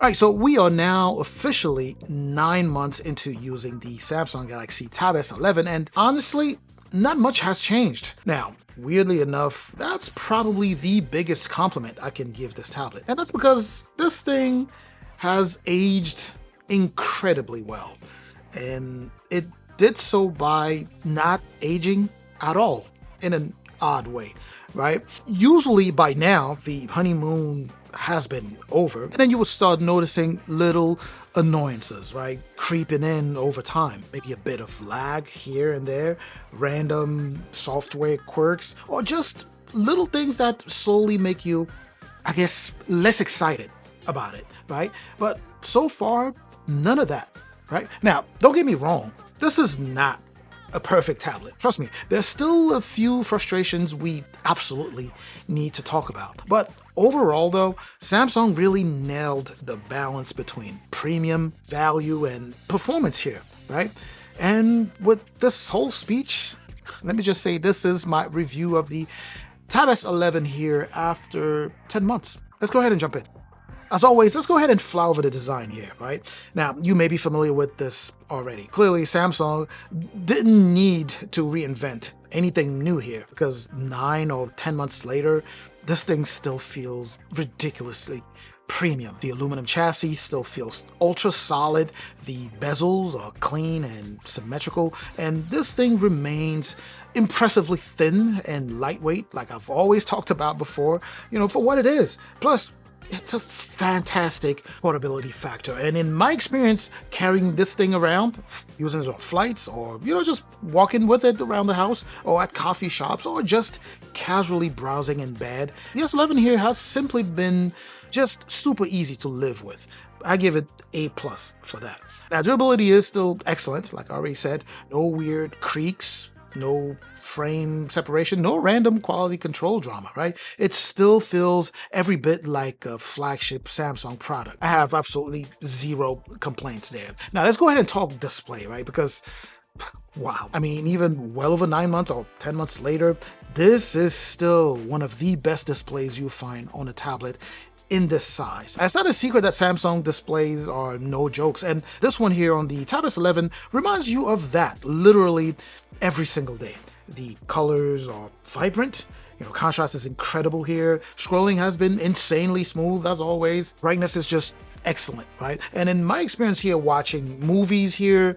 All right, so we are now officially 9 months into using the Samsung Galaxy Tab S11, and honestly, not much has changed. Now, weirdly enough, that's probably the biggest compliment I can give this tablet, and that's because this thing has aged incredibly well, and it did so by not aging at all in an odd way, right? Usually by now, the honeymoon has been over, and then you would start noticing little annoyances, right? Creeping in over time. Maybe a bit of lag here and there, random software quirks, or just little things that slowly make you, I guess, less excited about it, right? But so far, none of that, right? Now, don't get me wrong, this is not a perfect tablet. Trust me, there's still a few frustrations we absolutely need to talk about. But overall though, Samsung really nailed the balance between premium, value, and performance here, right? And with this whole speech, let me just say this is my review of the Tab S11 here after 10 months. Let's go ahead and jump in. As always, let's go ahead and fly over the design here, right? Now, you may be familiar with this already. Clearly, Samsung didn't need to reinvent anything new here because 9 or 10 months later, this thing still feels ridiculously premium. The aluminum chassis still feels ultra solid, the bezels are clean and symmetrical, and this thing remains impressively thin and lightweight, like I've always talked about before, for what it is. Plus, it's a fantastic portability factor, and in my experience carrying this thing around, using it on flights or just walking with it around the house or at coffee shops or just casually browsing in bed, the S11 here has simply been just super easy to live with. I give it A+ for that. Now, durability is still excellent, like I already said. No weird creaks, no frame separation, no random quality control drama, right? It still feels every bit like a flagship Samsung product. I have absolutely zero complaints there. Now let's go ahead and talk display, right? Because wow, I mean, even well over 9 months or 10 months later, this is still one of the best displays you'll find on a tablet in this size. It's not a secret that Samsung displays are no jokes, and this one here on the Tab S11 reminds you of that literally every single day. The colors are vibrant, contrast is incredible here, scrolling has been insanely smooth as always, brightness is just excellent, right? And in my experience here watching movies here,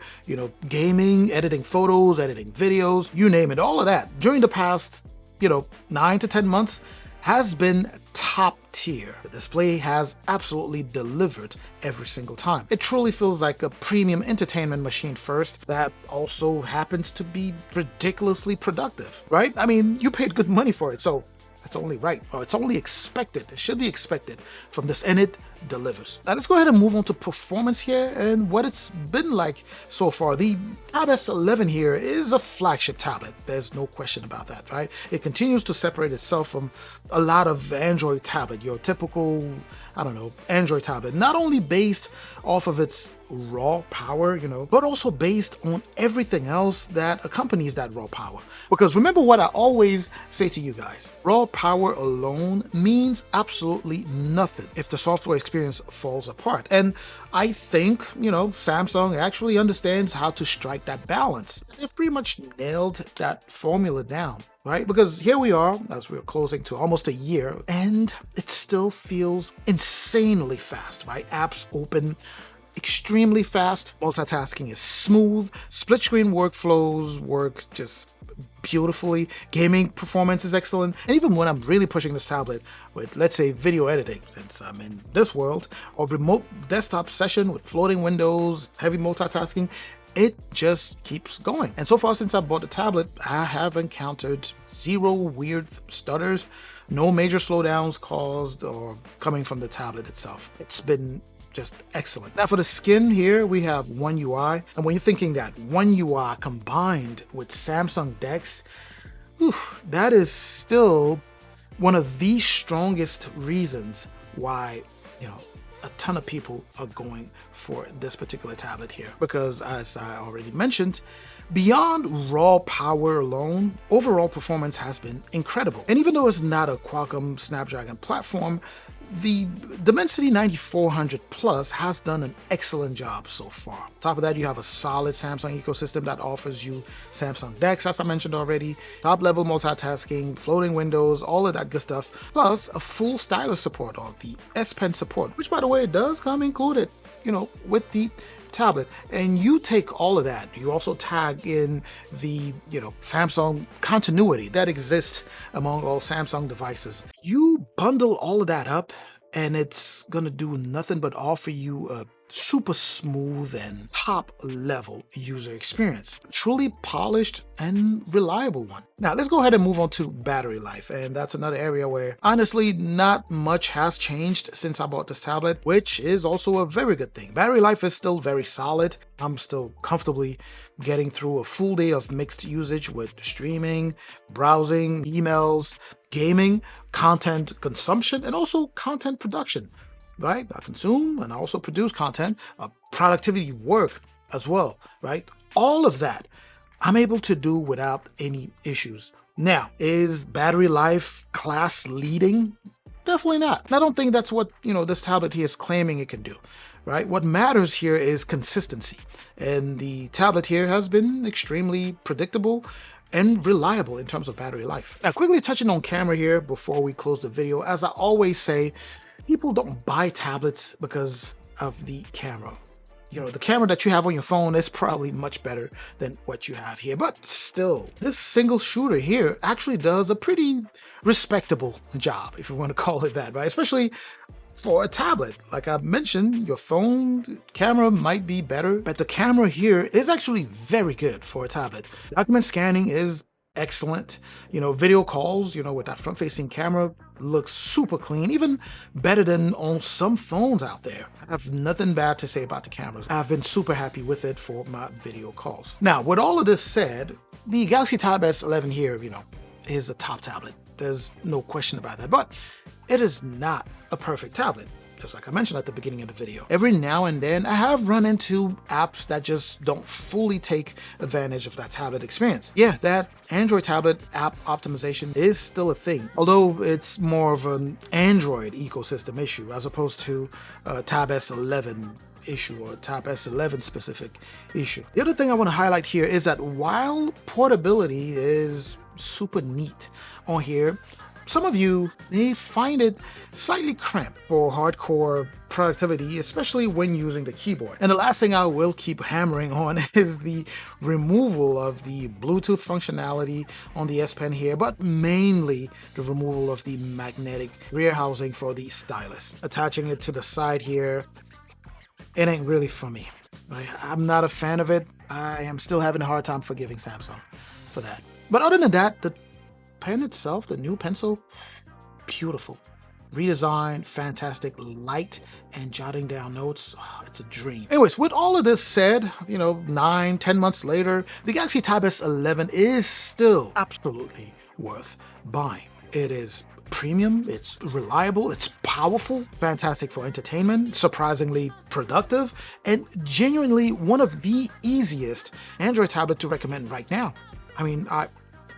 gaming, editing photos, editing videos, you name it, all of that during the past 9 to 10 months has been top tier. The display has absolutely delivered every single time. It truly feels like a premium entertainment machine first that also happens to be ridiculously productive, right? I mean, you paid good money for it, so that's only right, or it's only expected. It should be expected from this, and it delivers. Now let's go ahead and move on to performance here and what it's been like so far. The Tab S11 here is a flagship tablet. There's no question about that, right? It continues to separate itself from a lot of Android tablet, your typical, Android tablet, not only based off of its raw power, but also based on everything else that accompanies that raw power. Because remember what I always say to you guys, raw power alone means absolutely nothing if the software experience falls apart. And I think, Samsung actually understands how to strike that balance. They've pretty much nailed that formula down, right? Because here we are, as we're closing to almost a year, and it still feels insanely fast, right? Apps open extremely fast, multitasking is smooth, split screen workflows work just beautifully, gaming performance is excellent, and even when I'm really pushing this tablet with, let's say, video editing, since I'm in this world, or remote desktop session with floating windows, heavy multitasking, it just keeps going. And so far since I bought the tablet, I have encountered zero weird stutters, no major slowdowns caused or coming from the tablet itself. It's been just excellent. Now for the skin here, we have One UI, and when you're thinking that One UI combined with Samsung DeX, that is still one of the strongest reasons why, a ton of people are going for this particular tablet here. Because as I already mentioned, beyond raw power alone, overall performance has been incredible. And even though it's not a Qualcomm Snapdragon platform, The Dimensity 9400 Plus has done an excellent job so far. On top of that, you have a solid Samsung ecosystem that offers you Samsung DeX, as I mentioned already, top-level multitasking, floating windows, all of that good stuff, plus a full stylus support, or the S Pen support, which, by the way, does come included, with the tablet. And you take all of that, you also tag in the Samsung continuity that exists among all Samsung devices. You bundle all of that up and it's gonna do nothing but offer you a super smooth and top level user experience. Truly polished and reliable one. Now let's go ahead and move on to battery life, and that's another area where honestly not much has changed since I bought this tablet, which is also a very good thing. Battery life is still very solid. I'm still comfortably getting through a full day of mixed usage with streaming, browsing, emails, gaming, content consumption, and also content production. Right? I consume and I also produce content, productivity work as well, right? All of that I'm able to do without any issues. Now, is battery life class leading? Definitely not. And I don't think that's what, this tablet here is claiming it can do, right? What matters here is consistency. And the tablet here has been extremely predictable and reliable in terms of battery life. Now, quickly touching on camera here before we close the video, as I always say, people don't buy tablets because of the camera. The camera that you have on your phone is probably much better than what you have here. But still, this single shooter here actually does a pretty respectable job, if you want to call it that, right? Especially for a tablet. Like I mentioned, your phone camera might be better, but the camera here is actually very good for a tablet. Document scanning is excellent. Video calls, with that front-facing camera looks super clean, even better than on some phones out there. I have nothing bad to say about the cameras. I've been super happy with it for my video calls. Now, with all of this said, the Galaxy Tab S11 here, is a top tablet. There's no question about that, but it is not a perfect tablet. Just like I mentioned at the beginning of the video. Every now and then, I have run into apps that just don't fully take advantage of that tablet experience. Yeah, that Android tablet app optimization is still a thing, although it's more of an Android ecosystem issue as opposed to a Tab S11 issue or Tab S11 specific issue. The other thing I want to highlight here is that while portability is super neat on here, some of you may find it slightly cramped for hardcore productivity, especially when using the keyboard. And the last thing I will keep hammering on is the removal of the Bluetooth functionality on the S Pen here, but mainly the removal of the magnetic rear housing for the stylus. Attaching it to the side here, it ain't really for me. I'm not a fan of it. I am still having a hard time forgiving Samsung for that. But other than that, the pen itself, the new pencil, beautiful. Redesign, fantastic, light, and jotting down notes, it's a dream. Anyways, with all of this said, 9-10 months later, the Galaxy Tab S11 is still absolutely worth buying. It is premium, it's reliable, it's powerful, fantastic for entertainment, surprisingly productive, and genuinely one of the easiest Android tablets to recommend right now. I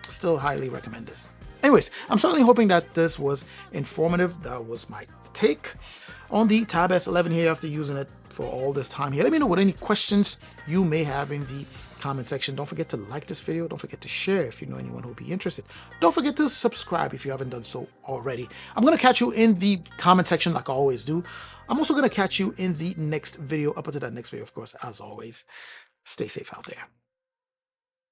still highly recommend this. Anyways, I'm certainly hoping that this was informative. That was my take on the Tab S11 here after using it for all this time here. Let me know what any questions you may have in the comment section. Don't forget to like this video. Don't forget to share if you know anyone who would be interested. Don't forget to subscribe if you haven't done so already. I'm going to catch you in the comment section like I always do. I'm also going to catch you in the next video. Up until that next video, of course, as always, stay safe out there.